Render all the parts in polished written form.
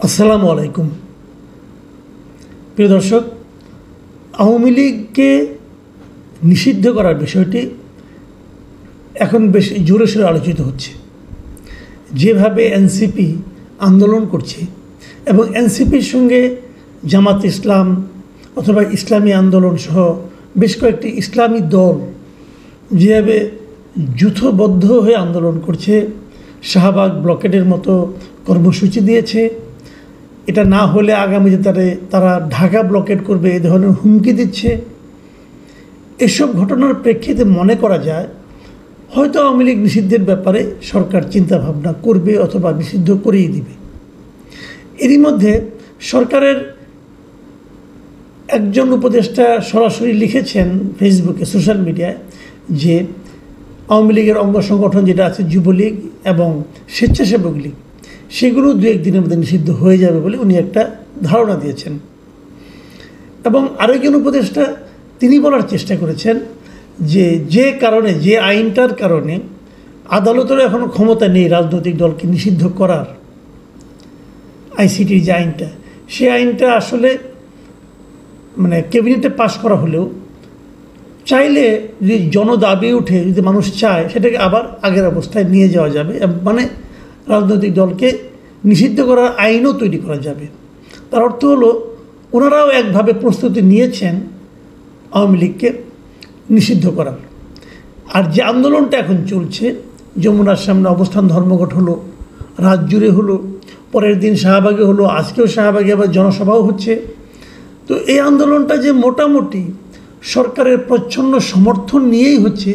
আসসালামু আলাইকুম। প্রিয় দর্শক, আওয়ামী লীগকে নিষিদ্ধ করার বিষয়টি এখন বেশ জোরে সোরে আলোচিত হচ্ছে। যেভাবে এনসিপি আন্দোলন করছে এবং এনসিপির সঙ্গে জামাত ইসলাম অথবা ইসলামী আন্দোলন সহ বেশ কয়েকটি ইসলামী দল যেভাবে যূথবদ্ধ হয়ে আন্দোলন করছে, শাহবাগ ব্লকেডের মতো কর্মসূচি দিয়েছে, এটা না হলে আগামীতে তারা ঢাকা ব্লকেড করবে এই ধরনের হুমকি দিচ্ছে। এসব ঘটনার প্রেক্ষিতে মনে করা যায় হয়তো আওয়ামী লীগ নিষিদ্ধের ব্যাপারে সরকার চিন্তাভাবনা করবে অথবা নিষিদ্ধ করেই দিবে। এরই মধ্যে সরকারের একজন উপদেষ্টা সরাসরি লিখেছেন ফেসবুকে, সোশ্যাল মিডিয়ায়, যে আওয়ামী লীগের অঙ্গ সংগঠন যেটা আছে যুবলীগ এবং স্বেচ্ছাসেবক লীগ, সেগুলো দু একদিনের মধ্যে নিষিদ্ধ হয়ে যাবে বলে উনি একটা ধারণা দিয়েছেন। এবং আরেকজন উপদেষ্টা তিনি বলার চেষ্টা করেছেন যে কারণে, যে আইনটার কারণে আদালতের এখনও ক্ষমতা নেই রাজনৈতিক দলকে নিষিদ্ধ করার, আইসিটির যে আইনটা, সেই আইনটা আসলে ক্যাবিনেটে পাশ করা হলেও চাইলে যদি জনদাবি উঠে, যদি মানুষ চায়, সেটাকে আবার আগের অবস্থায় নিয়ে যাওয়া যাবে, রাজনৈতিক দলকে নিষিদ্ধ করার আইনও তৈরি করা যাবে। তার অর্থ হলো ওনারাও একভাবে প্রস্তুতি নিয়েছেন আওয়ামী লীগকে নিষিদ্ধ করার। আর যে আন্দোলনটা এখন চলছে, যমুনার সামনে অবস্থান ধর্মঘট হলো, রাত জুড়ে হলো, পরের দিন শাহবাগে হলো, আজকেও শাহবাগে আবার জনসভাও হচ্ছে। তো এই আন্দোলনটা যে মোটামুটি সরকারের প্রচ্ছন্ন সমর্থন নিয়েই হচ্ছে,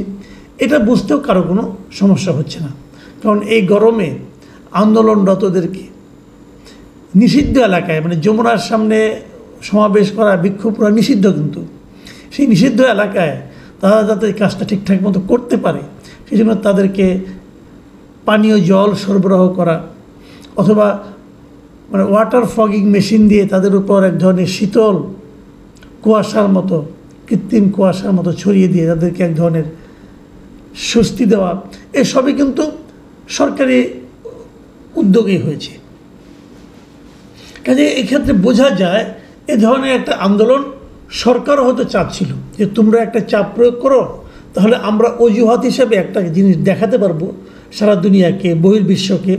এটা বুঝতেও কারো কোনো সমস্যা হচ্ছে না। কারণ এই গরমে আন্দোলনরতদেরকে নিষিদ্ধ এলাকায়, যমুনার সামনে সমাবেশ করা, বিক্ষোভ করা নিষিদ্ধ, কিন্তু সেই নিষিদ্ধ এলাকায় তারা যাতে কাজটা ঠিকঠাক মতো করতে পারে সেই জন্য তাদেরকে পানীয় জল সরবরাহ করা অথবা ওয়াটার ফগিং মেশিন দিয়ে তাদের উপর এক ধরনের শীতল কুয়াশার মতো, কৃত্রিম কুয়াশার মতো ছড়িয়ে দিয়ে তাদেরকে এক ধরনের স্বস্তি দেওয়া, এসবই কিন্তু সরকারি উদ্যোগেই হয়েছে। কাজে এক্ষেত্রে বোঝা যায় এ ধরনের একটা আন্দোলন সরকারও হয়তো চাচ্ছিল যে তোমরা একটা চাপ প্রয়োগ করো, তাহলে আমরা অজুহাত হিসেবে একটা জিনিস দেখাতে পারবো সারা দুনিয়াকে, বহির্বিশ্বকে,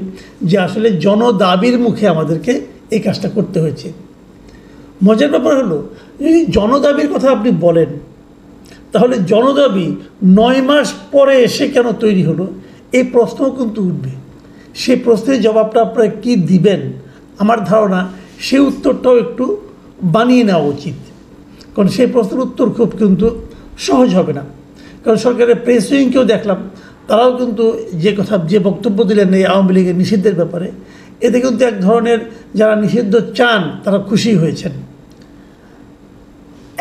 যে আসলে জনদাবির মুখে আমাদেরকে এই কাজটা করতে হয়েছে। মজার ব্যাপার হলো, যদি জনদাবির কথা আপনি বলেন, তাহলে জনদাবি 9 মাস পরে এসে কেন তৈরি হলো, এই প্রশ্নও কিন্তু উঠবে। সেই প্রশ্নের জবাবটা আপনারা কী দিবেন, আমার ধারণা সেই উত্তরটাও একটু বানিয়ে নেওয়া উচিত। কারণ সেই প্রশ্নের উত্তর খুব কিন্তু সহজ হবে না। কারণ সরকারের প্রেস উইংকেও দেখলাম, তারাও কিন্তু যে বক্তব্য দিলেন এই আওয়ামী লীগের নিষিদ্ধের ব্যাপারে, এতে কিন্তু এক ধরনের যারা নিষিদ্ধ চান তারা খুশি হয়েছেন।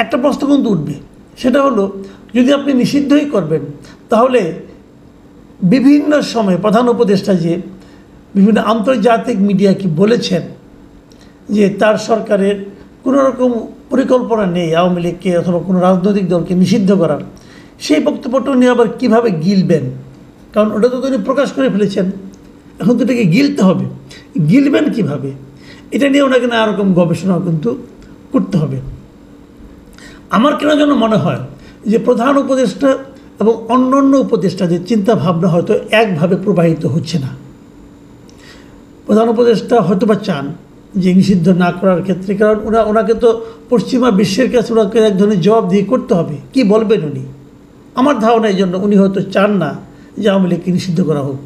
একটা প্রশ্ন কিন্তু উঠবে, সেটা হলো, যদি আপনি নিষিদ্ধই করবেন, তাহলে বিভিন্ন সময় প্রধান উপদেষ্টা যে বিভিন্ন আন্তর্জাতিক মিডিয়াকে বলেছেন যে তার সরকারের কোনো রকম পরিকল্পনা নেই আওয়ামী লীগকে অথবা কোনো রাজনৈতিক দলকে নিষিদ্ধ করার, সেই বক্তব্যটা নিয়ে আবার কীভাবে গিলবেন? কারণ ওটা তো তিনি প্রকাশ করে ফেলেছেন, এখন তো এটাকে গিলতে হবে। গিলবেন কীভাবে, এটা নিয়ে ওনাকে নানা রকম গবেষণাও কিন্তু করতে হবে। আমার কেন যেন মনে হয় যে প্রধান উপদেষ্টা এবং অন্যান্য উপদেষ্টাদের চিন্তা ভাবনা হয়তো একভাবে প্রবাহিত হচ্ছে না। প্রধান উপদেষ্টা হয়তো বা চান যে নিষিদ্ধ না করার ক্ষেত্রে, কারণ ওনাকে তো পশ্চিমা বিশ্বের কাছে ওনাকে এক ধরনের জবাব দিয়ে করতে হবে, কি বলবেন উনি। আমার ধারণা এই জন্য উনি হয়তো চান না যে আওয়ামী লীগকে নিষিদ্ধ করা হোক,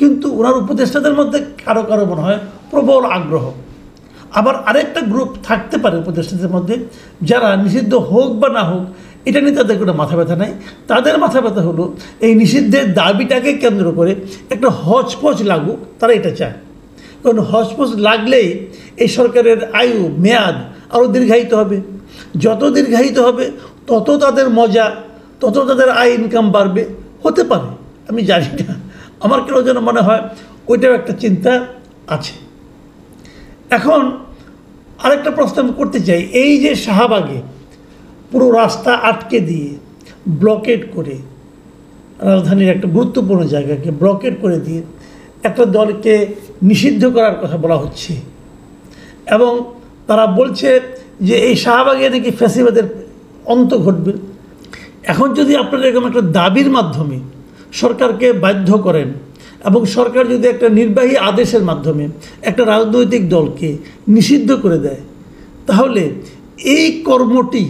কিন্তু ওনার উপদেষ্টাদের মধ্যে কারো কারো মনে হয় প্রবল আগ্রহ। আবার আরেকটা গ্রুপ থাকতে পারে উপদেষ্টাদের মধ্যে যারা নিষিদ্ধ হোক বা না হোক এটা নিয়ে তাদের কোনো মাথা ব্যথা নাই। তাদের মাথা ব্যথা হলো এই নিষিদ্ধের দাবিটাকে কেন্দ্র করে একটা হচপচ লাগুক, তারা এটা চায়। কারণ হচপচ লাগলেই এই সরকারের আয়ু মেয়াদ আরও দীর্ঘায়িত হবে। যত দীর্ঘায়িত হবে তত তাদের মজা, তত তাদের আয় ইনকাম বাড়বে, হতে পারে, আমি জানি না। আমার কেন যেন মনে হয় ওইটাও একটা চিন্তা আছে। এখন আরেকটা প্রশ্ন আমি করতে চাই, এই যে শাহবাগে পুরো রাস্তা আটকে দিয়ে ব্লকেড করে, রাজধানীর একটা গুরুত্বপূর্ণ জায়গাকে ব্লকেড করে দিয়ে একটা দলকে নিষিদ্ধ করার কথা বলা হচ্ছে, এবং তারা বলছে যে এই শাহবাগে নাকি ফ্যাসিবাদের অন্ত ঘটবে। এখন যদি আপনারা এরকম একটা দাবির মাধ্যমে সরকারকে বাধ্য করেন এবং সরকার যদি একটা নির্বাহী আদেশের মাধ্যমে একটা রাজনৈতিক দলকে নিষিদ্ধ করে দেয়, তাহলে এই কর্মটি,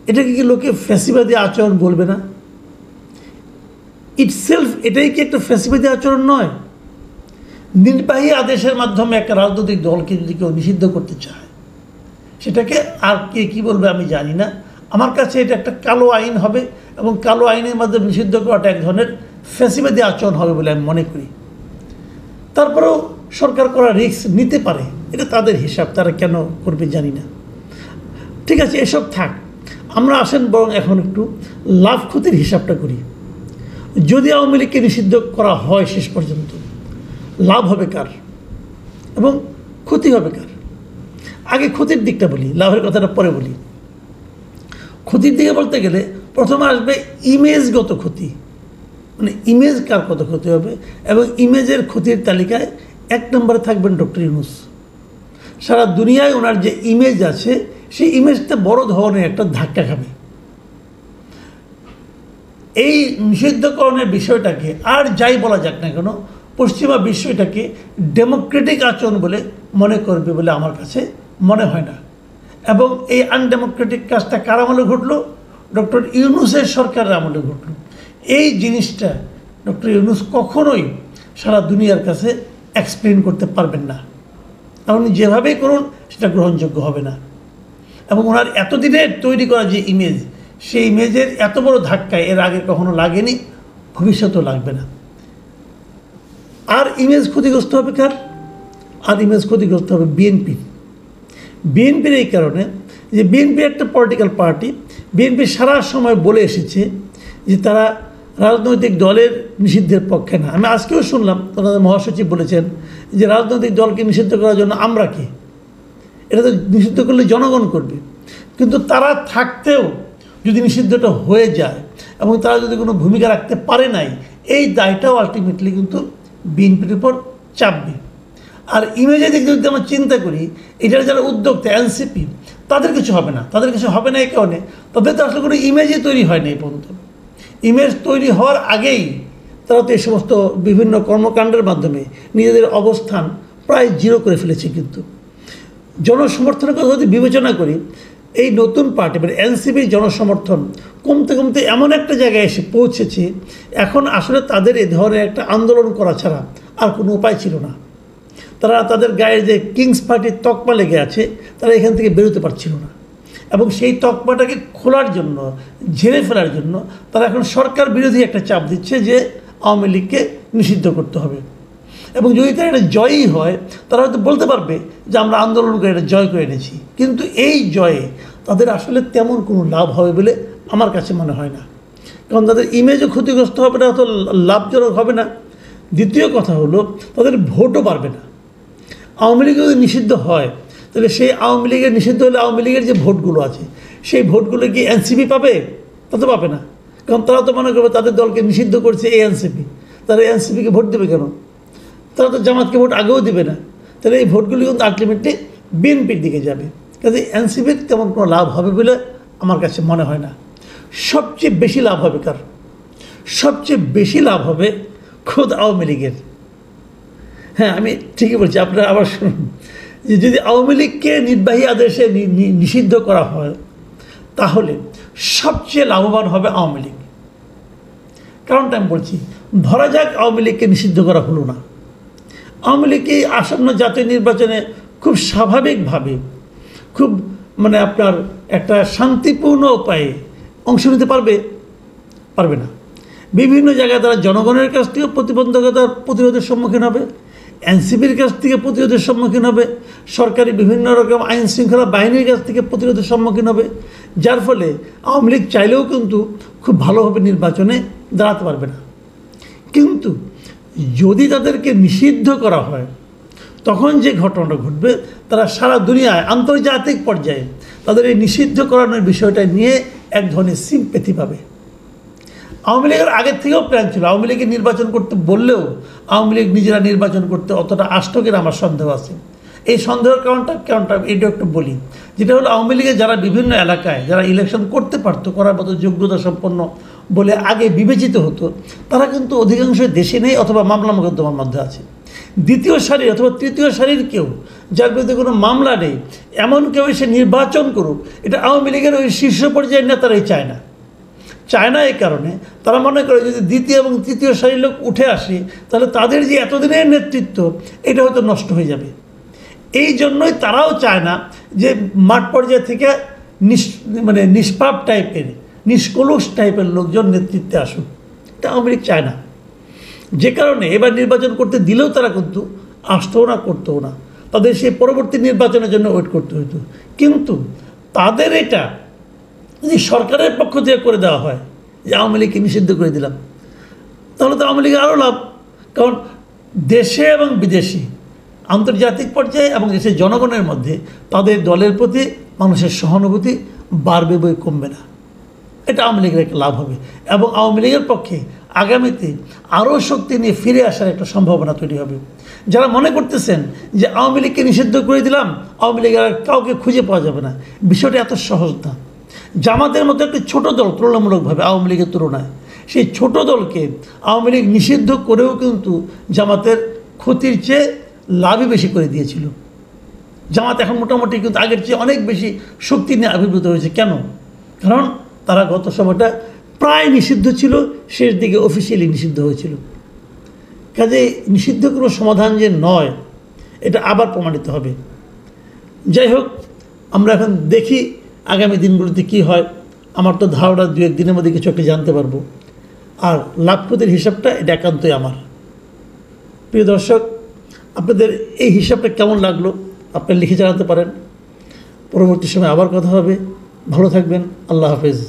এটাকে কি লোকে ফ্যাসিবাদী আচরণ বলবে না? ইটসেলফ এটাই কি একটা ফ্যাসিবাদী আচরণ নয়? নির্বাহী আদেশের মাধ্যমে একটা রাজনৈতিক দলকে যদি কেউ নিষিদ্ধ করতে চায়, সেটাকে আর কে কী বলবে আমি জানি না। আমার কাছে এটা একটা কালো আইন হবে এবং কালো আইনের মাধ্যমে নিষিদ্ধ করাটা এক ধরনের ফ্যাসিবাদী আচরণ হবে বলে আমি মনে করি। তারপরেও সরকার করা রিস্ক নিতে পারে, এটা তাদের হিসাব, তারা কেন করবে জানি না। ঠিক আছে, এসব থাক, আমরা আসেন বরং এখন একটু লাভ ক্ষতির হিসাবটা করি। যদি আওয়ামী লীগকে নিষিদ্ধ করা হয় শেষ পর্যন্ত, লাভ হবে কার এবং ক্ষতি হবে কার? আগে ক্ষতির দিকটা বলি, লাভের কথাটা পরে বলি। ক্ষতির দিকে বলতে গেলে প্রথমে আসবে ইমেজগত ক্ষতি, মানে ইমেজ কার কত ক্ষতি হবে, এবং ইমেজের ক্ষতির তালিকায় 1 নম্বরে থাকবেন ডক্টর ইউনূস। সারা দুনিয়ায় ওনার যে ইমেজ আছে, সেই ইমেজটা বড় ধরনের একটা ধাক্কা খাবে। এই নিষিদ্ধকরণের বিষয়টাকে আর যাই বলা যাক না কেন, পশ্চিমা বিষয়টাকে ডেমোক্রেটিক আচরণ বলে মনে করবে বলে আমার কাছে মনে হয় না। এবং এই আনডেমোক্রেটিক কাজটা কার আমলে ঘটলো? ডক্টর ইউনূসের সরকারের আমলে ঘটলো। এই জিনিসটা ডক্টর ইউনূস কখনোই সারা দুনিয়ার কাছে এক্সপ্লেন করতে পারবেন না, কারণ যেভাবেই করুন সেটা গ্রহণযোগ্য হবে না। এবং ওনার এতদিনের তৈরি করা যে ইমেজ, সেই ইমেজের এত বড় ধাক্কায় এর আগে কখনো লাগেনি, ভবিষ্যতেও লাগবে না। আর ইমেজ ক্ষতিগ্রস্ত হবে কার? আর ইমেজ ক্ষতিগ্রস্ত হবে বিএনপির। বিএনপির এই কারণে যে বিএনপি একটা পলিটিক্যাল পার্টি, বিএনপি সারা সময় বলে এসেছে যে তারা রাজনৈতিক দলের নিষিদ্ধের পক্ষে না। আমি আজকেও শুনলাম ওনাদের মহাসচিব বলেছেন যে রাজনৈতিক দলকে নিষিদ্ধ করার জন্য আমরা কি, এটা তো নিষিদ্ধ করলে জনগণ করবে। কিন্তু তারা থাকতেও যদি নিষিদ্ধটা হয়ে যায় এবং তারা যদি কোনো ভূমিকা রাখতে পারে নাই, এই দায়টাও আলটিমেটলি কিন্তু বিএনপির উপর চাপবে। আর ইমেজের দিক যদি আমরা চিন্তা করি, এটার যারা উদ্যোক্তা এনসিপি, তাদের কিছু হবে না। তাদের কিছু হবে না এই কারণে তাদের তো আসলে কোনো ইমেজই তৈরি হয় না এই পর্যন্ত। ইমেজ তৈরি হওয়ার আগেই তারা তো এই সমস্ত বিভিন্ন কর্মকাণ্ডের মাধ্যমে নিজেদের অবস্থান প্রায় জিরো করে ফেলেছে। কিন্তু জনসমর্থনের কথা যদি বিবেচনা করি, এই নতুন পার্টি মানে এনসিপির জনসমর্থন কমতে কমতে এমন একটা জায়গায় এসে পৌঁছেছে, এখন আসলে তাদের এ ধরনের একটা আন্দোলন করা ছাড়া আর কোনো উপায় ছিল না। তারা তাদের গায়ে যে কিংস পার্টির তকমা লেগে আছে, তারা এখান থেকে বেরোতে পারছিল না। এবং সেই তকমাটাকে খোলার জন্য, ঝেড়ে ফেলার জন্য তারা এখন সরকার বিরোধী একটা চাপ দিচ্ছে যে আওয়ামী লীগকে নিষিদ্ধ করতে হবে। এবং যদি তারা এটা জয়ই হয়, তারা হয়তো বলতে পারবে যে আমরা আন্দোলন করে এটা জয় করে এনেছি। কিন্তু এই জয়ে তাদের আসলে তেমন কোনো লাভ হবে বলে আমার কাছে মনে হয় না, কারণ তাদের ইমেজও ক্ষতিগ্রস্ত হবে না, অত লাভজনক হবে না। দ্বিতীয় কথা হলো, তাদের ভোটও বাড়বে না। আওয়ামী লীগ যদি নিষিদ্ধ হয়, তাহলে সেই আওয়ামী লীগের নিষিদ্ধ হলে আওয়ামী লীগের যে ভোটগুলো আছে, সেই ভোটগুলো কি এনসিপি পাবে? তা তো পাবে না, কারণ তারা তো মনে করবে তাদের দলকে নিষিদ্ধ করছে এই এনসিপি, তারা এনসিপিকে ভোট দেবে কেন? তারা তো জামাতকে ভোট আগেও দেবে না। তাহলে এই ভোটগুলি কিন্তু আলটিমেটলি বিএনপির দিকে যাবে। কাজে এনসিপির তেমন কোনো লাভ হবে বলে আমার কাছে মনে হয় না। সবচেয়ে বেশি লাভ হবে কার? সবচেয়ে বেশি লাভ হবে খোদ আওয়ামী লীগের। হ্যাঁ, আমি ঠিকই বলছি, আপনারা আবার শুনুন, যে যদি আওয়ামী লীগকে নির্বাহী আদেশে নিষিদ্ধ করা হয়, তাহলে সবচেয়ে লাভবান হবে আওয়ামী লীগ। কারণটা আমি বলছি, ধরা যাক আওয়ামী লীগকে নিষিদ্ধ করা হলো না, আওয়ামী লীগ এই আসন্ন জাতীয় নির্বাচনে খুব স্বাভাবিকভাবে, খুব মানে আপনার একটা শান্তিপূর্ণ উপায়ে অংশ নিতে পারবে না। বিভিন্ন জায়গায় তারা জনগণের কাছ থেকে প্রতিরোধের সম্মুখীন হবে, এনসিপির কাছ থেকে প্রতিরোধের সম্মুখীন হবে, সরকারি বিভিন্ন রকম আইন শৃঙ্খলা বাহিনীর কাছ থেকে প্রতিরোধের সম্মুখীন হবে, যার ফলে আওয়ামী লীগ চাইলেও কিন্তু খুব ভালোভাবে নির্বাচনে দাঁড়াতে পারবে না। কিন্তু যদি তাদেরকে নিষিদ্ধ করা হয়, তখন যে ঘটনাটা ঘটবে, তারা সারা দুনিয়ায় আন্তর্জাতিক পর্যায়ে তাদের এই নিষিদ্ধ করানোর বিষয়টা নিয়ে এক ধরনের সিম্প্যাথি পাবে। আওয়ামী লীগের আগের থেকেও প্ল্যান ছিল, আওয়ামী লীগের নির্বাচন করতে বললেও আওয়ামী লীগ নিজেরা নির্বাচন করতে অতটা আষ্টকের আমার সন্দেহ আছে। এই সন্দেহের কারণটা এটা একটু বলি, যেটা হলো আওয়ামী লীগের যারা বিভিন্ন এলাকায় যারা ইলেকশন করতে পারতো, করার মতো যোগ্যতা সম্পন্ন বলে আগে বিবেচিত হতো, তারা কিন্তু অধিকাংশ দেশে নেই অথবা মামলা মোকদ্দমার মধ্যে আছে। দ্বিতীয় সারি অথবা তৃতীয় সারির কেউ যার বিরুদ্ধে কোনো মামলা নেই এমন কেউ এসে নির্বাচন করুক, এটা আওয়ামী লীগের ওই শীর্ষ পর্যায়ের নেতারাই চায় না। এই কারণে তারা মনে করে যদি দ্বিতীয় এবং তৃতীয় সারির লোক উঠে আসে তাহলে তাদের যে এতদিনের নেতৃত্ব এটা হয়তো নষ্ট হয়ে যাবে। এই জন্যই তারাও চায় না যে মাঠ পর্যায় থেকে নিষ্পাপ টাইপের, নিষ্কলুষ টাইপের লোকজন নেতৃত্বে আসুক, এটা আওয়ামী লীগ চায় না। যে কারণে এবার নির্বাচন করতে দিলেও তারা কিন্তু আসতেও না, করতেও না, তাদের সেই পরবর্তী নির্বাচনের জন্য ওয়েট করতে হতো। কিন্তু তাদের এটা যদি সরকারের পক্ষ থেকে করে দেওয়া হয় যে আওয়ামী লীগকে নিষিদ্ধ করে দিলাম, তাহলে তো আওয়ামী লীগের আরও লাভ। কারণ দেশে এবং বিদেশে, আন্তর্জাতিক পর্যায়ে এবং দেশের জনগণের মধ্যে তাদের দলের প্রতি মানুষের সহানুভূতি বাড়বে বই কমবে না। এটা আওয়ামী লীগের একটা লাভ হবে এবং আওয়ামী লীগের পক্ষে আগামীতে আরও শক্তি নিয়ে ফিরে আসার একটা সম্ভাবনা তৈরি হবে। যারা মনে করতেছেন যে আওয়ামী লীগকে নিষিদ্ধ করে দিলাম, আওয়ামী লীগের আর কাউকে খুঁজে পাওয়া যাবে না, বিষয়টা এত সহজ না। জামাতের মতো একটি ছোট দল তুলনামূলকভাবে আওয়ামী লীগের তুলনায়, সেই ছোট দলকে আওয়ামী লীগ নিষিদ্ধ করেও কিন্তু জামাতের ক্ষতির চেয়ে লাভই বেশি করে দিয়েছিল। জামাত এখন মোটামুটি কিন্তু আগের চেয়ে অনেক বেশি শক্তি নিয়ে আবির্ভূত হয়েছে। কেন? কারণ তারা গত সময়টা প্রায় নিষিদ্ধ ছিল, শেষ দিকে অফিসিয়ালি নিষিদ্ধ হয়েছিল। কাজে নিষিদ্ধ কোনো সমাধান যে নয় এটা আবার প্রমাণিত হবে। যাই হোক, আমরা এখন দেখি আগামী দিনগুলোতে কি হয়। আমার তো ধারণা 2-1 দিনের মধ্যে কিছু একটা জানতে পারবো। আর লাভ ক্ষতির হিসাবটা এটা একান্তই আমার। প্রিয় দর্শক, আপনাদের এই হিসাবটা কেমন লাগলো আপনারা লিখে জানাতে পারেন। পরবর্তী সময় আবার কথা হবে। ভালো থাকবেন। আল্লাহ হাফেজ।